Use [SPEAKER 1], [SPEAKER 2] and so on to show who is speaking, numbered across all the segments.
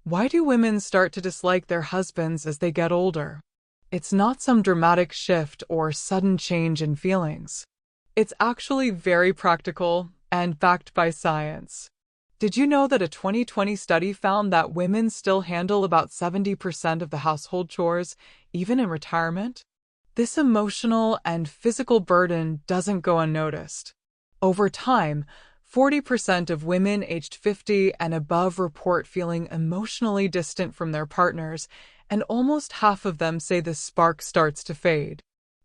[SPEAKER 1] Why do women start to dislike their husbands as they get older? It's not some dramatic shift or sudden change in feelings. It's actually very practical and backed by science. Did you know that a 2020 study found that women still handle about 70% of the household chores, even in retirement? This emotional and physical burden doesn't go unnoticed. Over time, 40% of women aged 50 and above report feeling emotionally distant from their partners, and almost half of them say the spark starts to fade.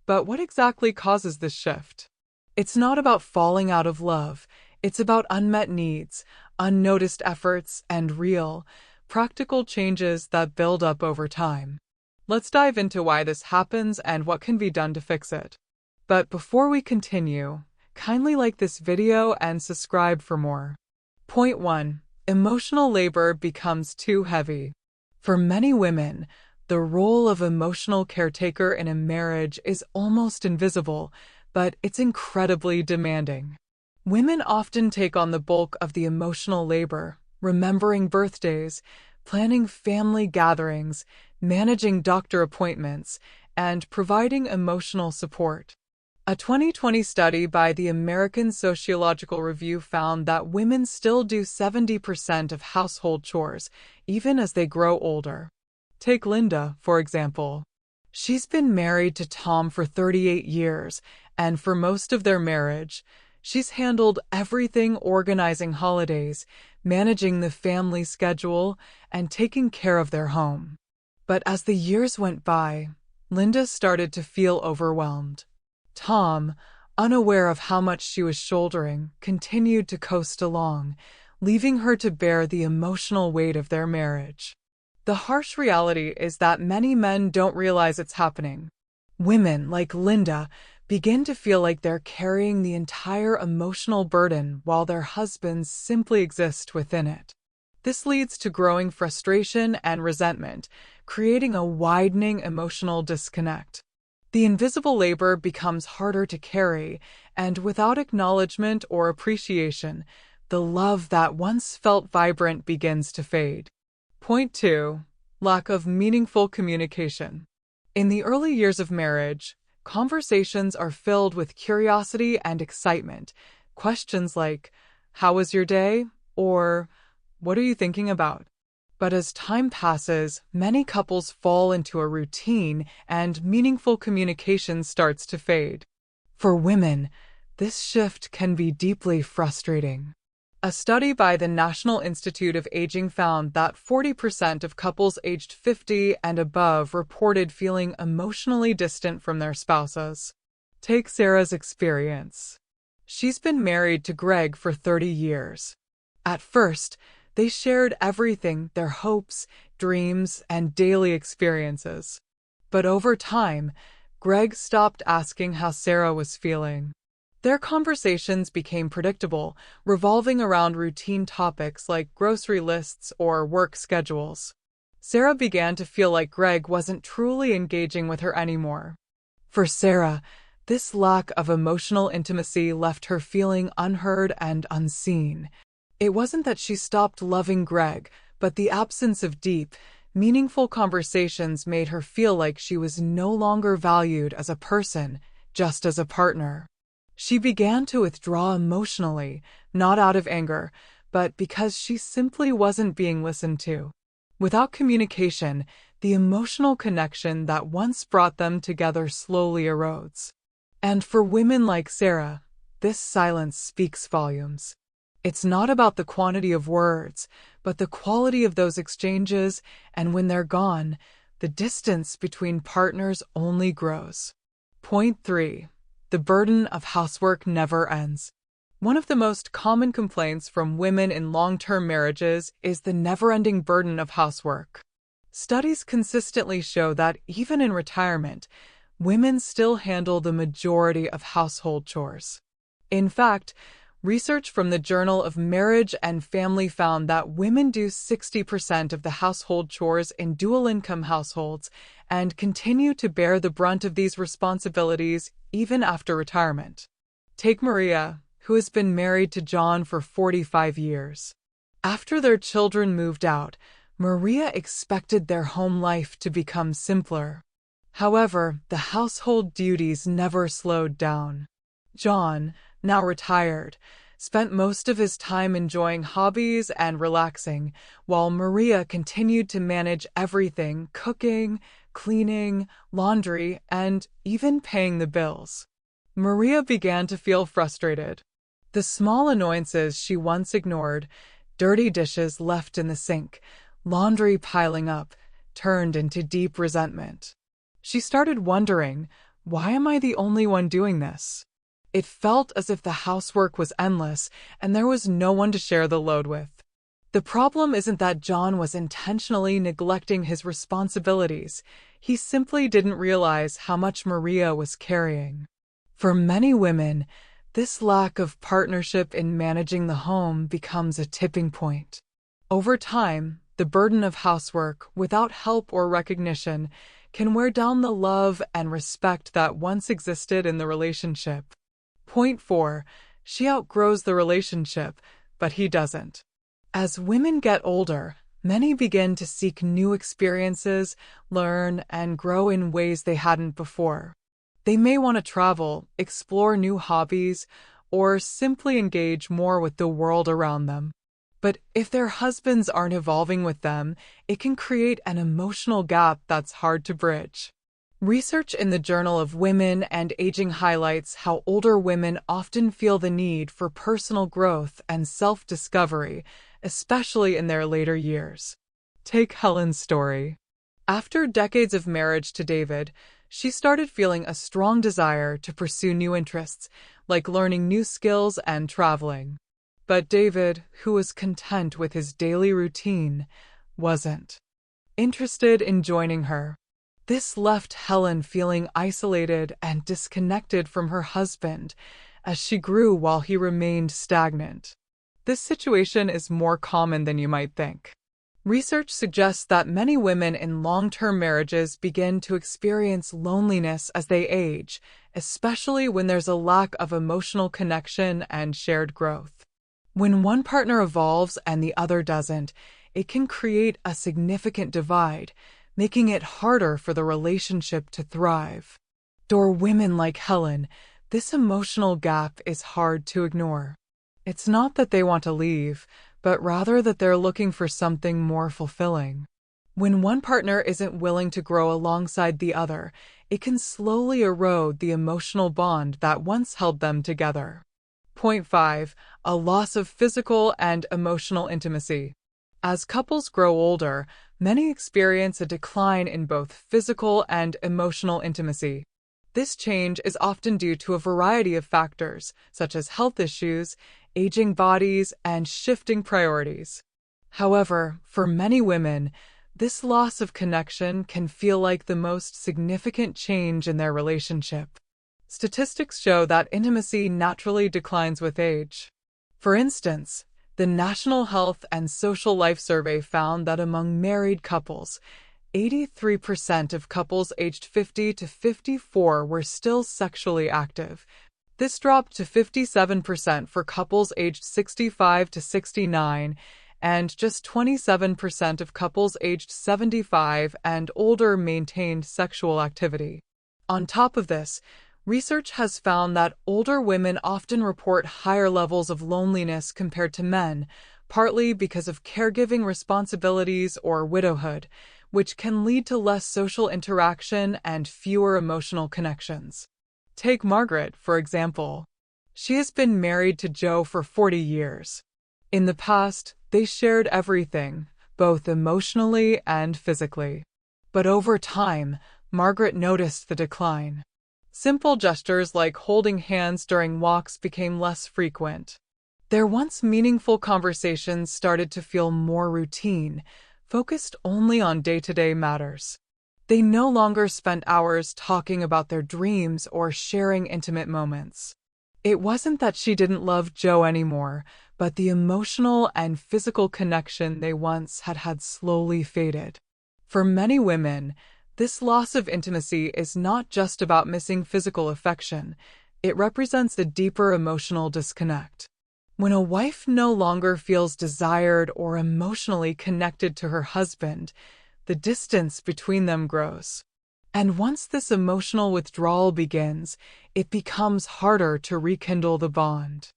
[SPEAKER 1] But what exactly causes this shift? It's not about falling out of love. It's about unmet needs, unnoticed efforts, and real, practical changes that build up over time. Let's dive into why this happens and what can be done to fix it. But before we continue, kindly like this video and subscribe for more. Point 1. Emotional labor becomes too heavy. For many women, the role of emotional caretaker in a marriage is almost invisible, but it's incredibly demanding. Women often take on the bulk of the emotional labor, remembering birthdays, planning family gatherings, managing doctor appointments, and providing emotional support. A 2020 study by the American Sociological Review found that women still do 70% of household chores, even as they grow older. Take Linda, for example. She's been married to Tom for 38 years, and for most of their marriage, she's handled everything: organizing holidays, managing the family schedule, and taking care of their home. But as the years went by, Linda started to feel overwhelmed. Tom, unaware of how much she was shouldering, continued to coast along, leaving her to bear the emotional weight of their marriage. The harsh reality is that many men don't realize it's happening. Women, like Linda, begin to feel like they're carrying the entire emotional burden while their husbands simply exist within it. This leads to growing frustration and resentment, creating a widening emotional disconnect. The invisible labor becomes harder to carry, and without acknowledgement or appreciation, the love that once felt vibrant begins to fade. Point 2. Lack of meaningful communication. In the early years of marriage, conversations are filled with curiosity and excitement. Questions like, "How was your day?" or "What are you thinking about?" But as time passes, many couples fall into a routine and meaningful communication starts to fade. For women, this shift can be deeply frustrating. A study by the National Institute of Aging found that 40% of couples aged 50 and above reported feeling emotionally distant from their spouses. Take Sarah's experience. She's been married to Greg for 30 years. At first, they shared everything: their hopes, dreams, and daily experiences. But over time, Greg stopped asking how Sarah was feeling. Their conversations became predictable, revolving around routine topics like grocery lists or work schedules. Sarah began to feel like Greg wasn't truly engaging with her anymore. For Sarah, this lack of emotional intimacy left her feeling unheard and unseen. It wasn't that she stopped loving Greg, but the absence of deep, meaningful conversations made her feel like she was no longer valued as a person, just as a partner. She began to withdraw emotionally, not out of anger, but because she simply wasn't being listened to. Without communication, the emotional connection that once brought them together slowly erodes. And for women like Sarah, this silence speaks volumes. It's not about the quantity of words, but the quality of those exchanges, and when they're gone, the distance between partners only grows. Point 3. The burden of housework never ends. One of the most common complaints from women in long-term marriages is the never-ending burden of housework. Studies consistently show that even in retirement, women still handle the majority of household chores. In fact, research from the Journal of Marriage and Family found that women do 60% of the household chores in dual-income households and continue to bear the brunt of these responsibilities even after retirement. Take Maria, who has been married to John for 45 years. After their children moved out, Maria expected their home life to become simpler. However, the household duties never slowed down. John, now retired, spent most of his time enjoying hobbies and relaxing, while Maria continued to manage everything: cooking, cleaning, laundry, and even paying the bills. Maria began to feel frustrated. The small annoyances she once ignored, dirty dishes left in the sink, laundry piling up, turned into deep resentment. She started wondering, why am I the only one doing this? It felt as if the housework was endless and there was no one to share the load with. The problem isn't that John was intentionally neglecting his responsibilities. He simply didn't realize how much Maria was carrying. For many women, this lack of partnership in managing the home becomes a tipping point. Over time, the burden of housework, without help or recognition, can wear down the love and respect that once existed in the relationship. Point 4. She outgrows the relationship, but he doesn't. As women get older, many begin to seek new experiences, learn, and grow in ways they hadn't before. They may want to travel, explore new hobbies, or simply engage more with the world around them. But if their husbands aren't evolving with them, it can create an emotional gap that's hard to bridge. Research in the Journal of Women and Aging highlights how older women often feel the need for personal growth and self-discovery, especially in their later years. Take Helen's story. After decades of marriage to David, she started feeling a strong desire to pursue new interests, like learning new skills and traveling. But David, who was content with his daily routine, wasn't interested in joining her. This left Helen feeling isolated and disconnected from her husband as she grew while he remained stagnant. This situation is more common than you might think. Research suggests that many women in long-term marriages begin to experience loneliness as they age, especially when there's a lack of emotional connection and shared growth. When one partner evolves and the other doesn't, it can create a significant divide, making it harder for the relationship to thrive. For women like Helen, this emotional gap is hard to ignore. It's not that they want to leave, but rather that they're looking for something more fulfilling. When one partner isn't willing to grow alongside the other, it can slowly erode the emotional bond that once held them together. Point 5. A loss of physical and emotional intimacy. As couples grow older, many experience a decline in both physical and emotional intimacy. This change is often due to a variety of factors, such as health issues, aging bodies, and shifting priorities. However, for many women, this loss of connection can feel like the most significant change in their relationship. Statistics show that intimacy naturally declines with age. For instance, the National Health and Social Life Survey found that among married couples, 83% of couples aged 50 to 54 were still sexually active. This dropped to 57% for couples aged 65 to 69, and just 27% of couples aged 75 and older maintained sexual activity. On top of this, research has found that older women often report higher levels of loneliness compared to men, partly because of caregiving responsibilities or widowhood, which can lead to less social interaction and fewer emotional connections. Take Margaret, for example. She has been married to Joe for 40 years. In the past, they shared everything, both emotionally and physically. But over time, Margaret noticed the decline. Simple gestures like holding hands during walks became less frequent. Their once meaningful conversations started to feel more routine, focused only on day-to-day matters. They no longer spent hours talking about their dreams or sharing intimate moments. It wasn't that she didn't love Joe anymore, but the emotional and physical connection they once had slowly faded. For many women, this loss of intimacy is not just about missing physical affection. It represents a deeper emotional disconnect. When a wife no longer feels desired or emotionally connected to her husband, the distance between them grows. And once this emotional withdrawal begins, it becomes harder to rekindle the bond.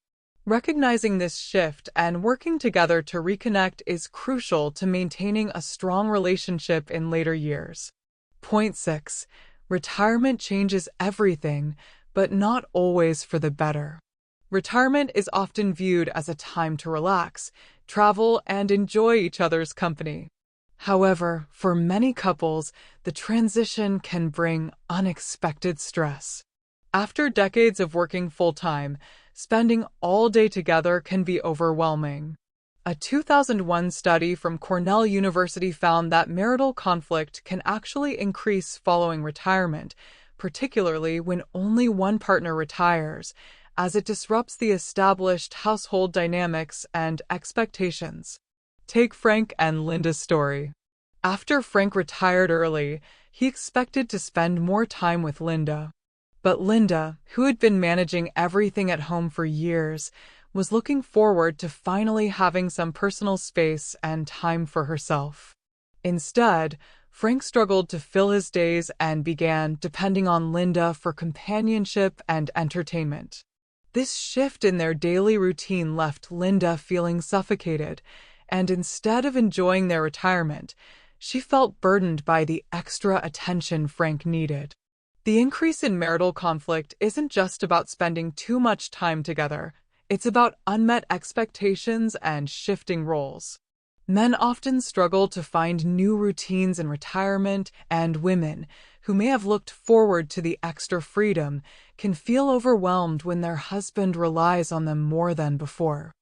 [SPEAKER 1] Recognizing this shift and working together to reconnect is crucial to maintaining a strong relationship in later years. Point 6. Retirement changes everything, but not always for the better. Retirement is often viewed as a time to relax, travel, and enjoy each other's company. However, for many couples, the transition can bring unexpected stress. After decades of working full-time, spending all day together can be overwhelming. A 2001 study from Cornell University found that marital conflict can actually increase following retirement, particularly when only one partner retires, as it disrupts the established household dynamics and expectations. Take Frank and Linda's story. After Frank retired early, he expected to spend more time with Linda. But Linda, who had been managing everything at home for years, was looking forward to finally having some personal space and time for herself. Instead, Frank struggled to fill his days and began depending on Linda for companionship and entertainment. This shift in their daily routine left Linda feeling suffocated, and instead of enjoying their retirement, she felt burdened by the extra attention Frank needed. The increase in marital conflict isn't just about spending too much time together, it's about unmet expectations and shifting roles. Men often struggle to find new routines in retirement, and women, who may have looked forward to the extra freedom, can feel overwhelmed when their husband relies on them more than before.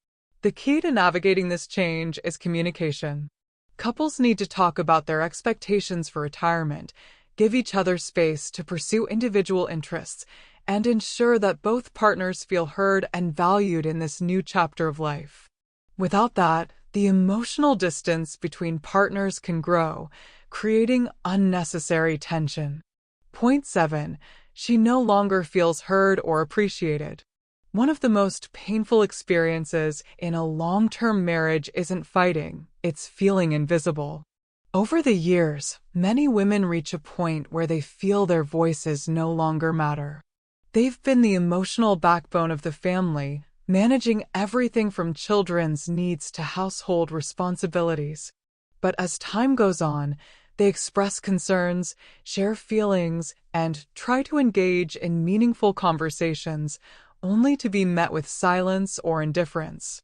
[SPEAKER 1] The key to navigating this change is communication. Couples need to talk about their expectations for retirement, give each other space to pursue individual interests, and ensure that both partners feel heard and valued in this new chapter of life. Without that, the emotional distance between partners can grow, creating unnecessary tension. Point 7. She no longer feels heard or appreciated. One of the most painful experiences in a long-term marriage isn't fighting, it's feeling invisible. Over the years, many women reach a point where they feel their voices no longer matter. They've been the emotional backbone of the family, managing everything from children's needs to household responsibilities. But as time goes on, they express concerns, share feelings, and try to engage in meaningful conversations, only to be met with silence or indifference.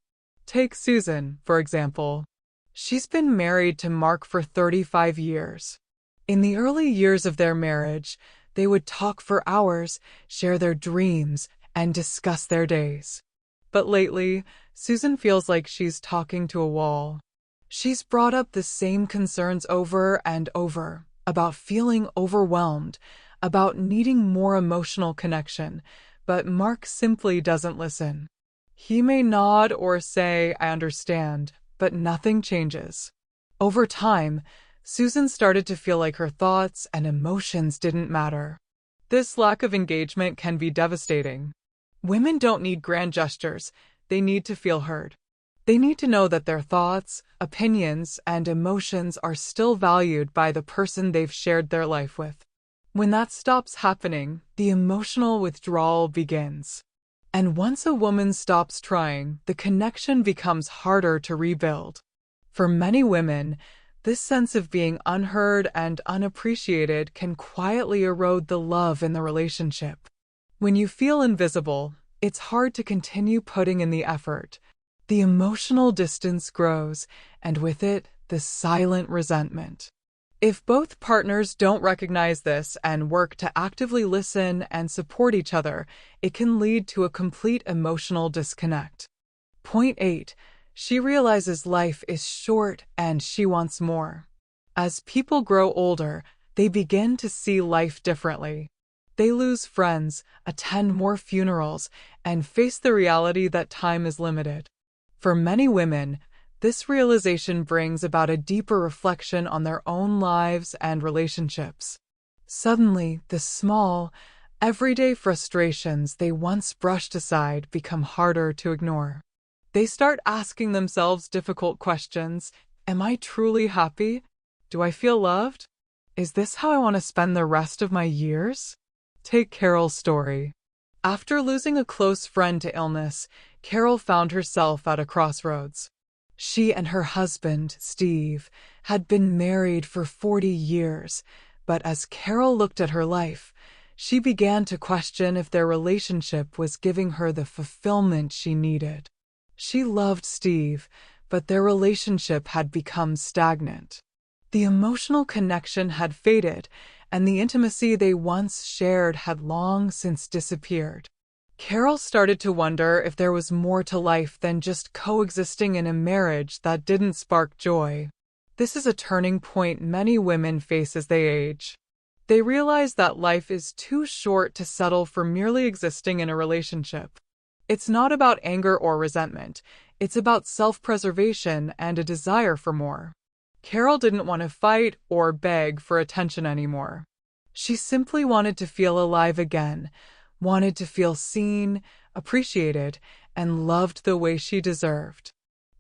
[SPEAKER 1] Take Susan, for example. She's been married to Mark for 35 years. In the early years of their marriage, they would talk for hours, share their dreams, and discuss their days. But lately, Susan feels like she's talking to a wall. She's brought up the same concerns over and over, about feeling overwhelmed, about needing more emotional connection, but Mark simply doesn't listen. He may nod or say, "I understand," but nothing changes. Over time, Susan started to feel like her thoughts and emotions didn't matter. This lack of engagement can be devastating. Women don't need grand gestures, they need to feel heard. They need to know that their thoughts, opinions, and emotions are still valued by the person they've shared their life with. When that stops happening, the emotional withdrawal begins. And once a woman stops trying, the connection becomes harder to rebuild. For many women, this sense of being unheard and unappreciated can quietly erode the love in the relationship. When you feel invisible, it's hard to continue putting in the effort. The emotional distance grows, and with it, the silent resentment. If both partners don't recognize this and work to actively listen and support each other, it can lead to a complete emotional disconnect. Point 8. She realizes life is short and she wants more. As people grow older, they begin to see life differently. They lose friends, attend more funerals, and face the reality that time is limited. For many women, this realization brings about a deeper reflection on their own lives and relationships. Suddenly, the small, everyday frustrations they once brushed aside become harder to ignore. They start asking themselves difficult questions. Am I truly happy? Do I feel loved? Is this how I want to spend the rest of my years? Take Carol's story. After losing a close friend to illness, Carol found herself at a crossroads. She and her husband, Steve, had been married for 40 years, but as Carol looked at her life, she began to question if their relationship was giving her the fulfillment she needed. She loved Steve, but their relationship had become stagnant. The emotional connection had faded, and the intimacy they once shared had long since disappeared. Carol started to wonder if there was more to life than just coexisting in a marriage that didn't spark joy. This is a turning point many women face as they age. They realize that life is too short to settle for merely existing in a relationship. It's not about anger or resentment. It's about self-preservation and a desire for more. Carol didn't want to fight or beg for attention anymore. She simply wanted to feel alive again, wanted to feel seen, appreciated, and loved the way she deserved.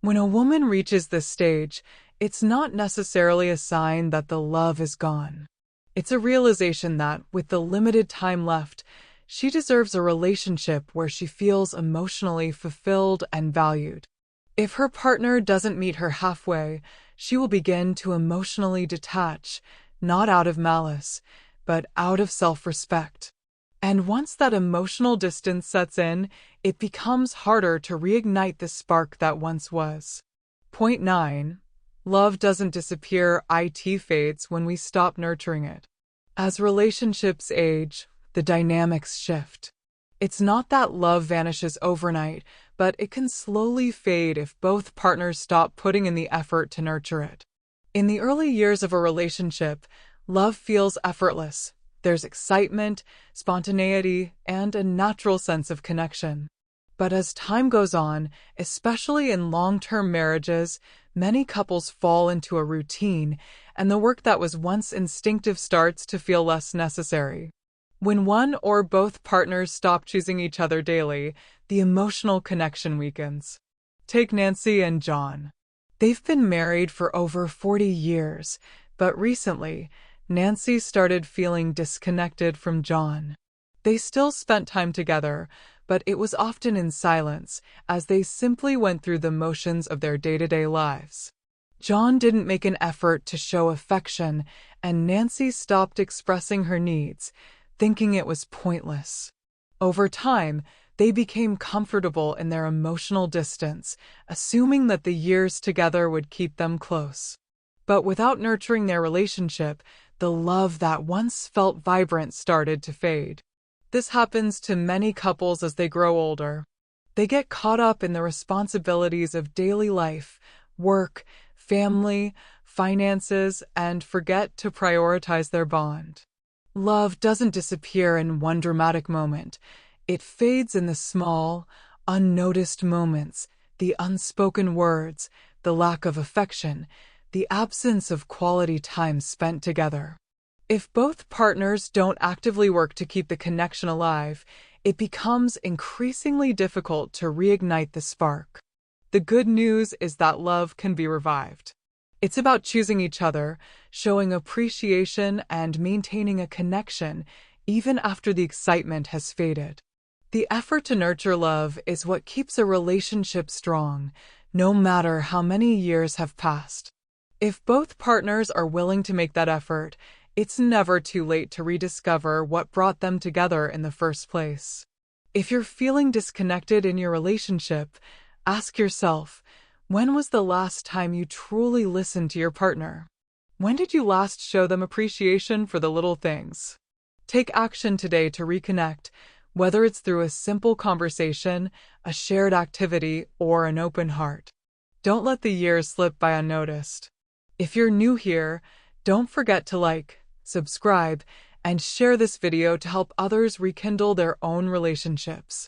[SPEAKER 1] When a woman reaches this stage, it's not necessarily a sign that the love is gone. It's a realization that, with the limited time left, she deserves a relationship where she feels emotionally fulfilled and valued. If her partner doesn't meet her halfway, she will begin to emotionally detach, not out of malice, but out of self-respect. And once that emotional distance sets in, it becomes harder to reignite the spark that once was. Point 9. Love doesn't disappear, it fades when we stop nurturing it. As relationships age, the dynamics shift. It's not that love vanishes overnight, but it can slowly fade if both partners stop putting in the effort to nurture it. In the early years of a relationship, love feels effortless. There's excitement, spontaneity, and a natural sense of connection. But as time goes on, especially in long-term marriages, many couples fall into a routine, and the work that was once instinctive starts to feel less necessary. When one or both partners stop choosing each other daily, the emotional connection weakens. Take Nancy and John. They've been married for over 40 years, but recently, Nancy started feeling disconnected from John. They still spent time together, but it was often in silence, as they simply went through the motions of their day-to-day lives. John didn't make an effort to show affection, and Nancy stopped expressing her needs, thinking it was pointless. Over time, they became comfortable in their emotional distance, assuming that the years together would keep them close. But without nurturing their relationship, the love that once felt vibrant started to fade. This happens to many couples as they grow older. They get caught up in the responsibilities of daily life, work, family, finances, and forget to prioritize their bond. Love doesn't disappear in one dramatic moment. It fades in the small, unnoticed moments, the unspoken words, the lack of affection, the absence of quality time spent together. If both partners don't actively work to keep the connection alive, it becomes increasingly difficult to reignite the spark. The good news is that love can be revived. It's about choosing each other, showing appreciation, and maintaining a connection even after the excitement has faded. The effort to nurture love is what keeps a relationship strong, no matter how many years have passed. If both partners are willing to make that effort, it's never too late to rediscover what brought them together in the first place. If you're feeling disconnected in your relationship, ask yourself, when was the last time you truly listened to your partner? When did you last show them appreciation for the little things? Take action today to reconnect, whether it's through a simple conversation, a shared activity, or an open heart. Don't let the years slip by unnoticed. If you're new here, don't forget to like, subscribe, and share this video to help others rekindle their own relationships.